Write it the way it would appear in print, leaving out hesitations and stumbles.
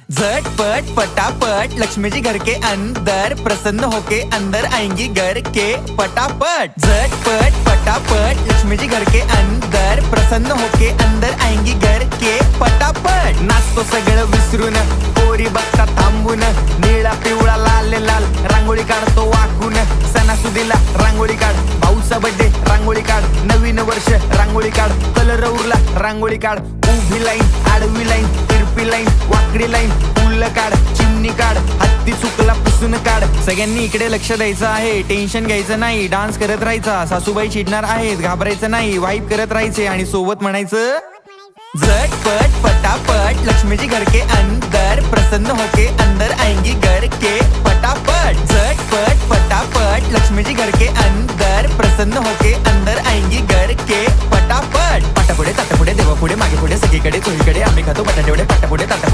झटपट पटापट लक्ष्मी जी घर के अंदर प्रसन्न होके अंदर आएंगी घर के पटापट। झटपट पटापट लक्ष्मी जी घर के अंदर प्रसन्न होके अंदर आएंगी घर के पटापट। नाचतो सगळं विसरून पोरी बघता थांबून, निळा पिवळा लाल लाल रांगोळी काढतो वाकून। सणासुदीला रांगोळी काढ, भाऊचा बर्थडे रांगोळी काढ, नवीन वर्ष रांगोळी काढ, कलर उरला रांगोळी काढ। उभी लाईन, आडवी लाईन, तिरपी लाईन, वाकडी लाईन, फुल काढ, चिमणी काढ, हत्ती चुकला पुसून काढ। सगळ्यांनी इकडे लक्ष द्यायचं आहे, टेन्शन घ्यायचं नाही, डान्स करत राहायचा। सासूबाई चिडणार आहेत, घाबरायचं नाही, वाईप करत राहायचे आणि सोबत म्हणायचं झटपट पटापट लक्ष्मी जी घर के अंदर प्रसन्न होके अंदर आएंगी घर के पटापट। झटपट पटापट लक्ष्मी जी घर के अंदर प्रसन्न होके अंदर आएंगी घर के पटापट। पाटापुढे ताटापुढे देवापुढे मागे पुढे सगळीकडे चोहीकडे आम्ही खातो बटाटेवडे। पाटापुढे ताटापुढे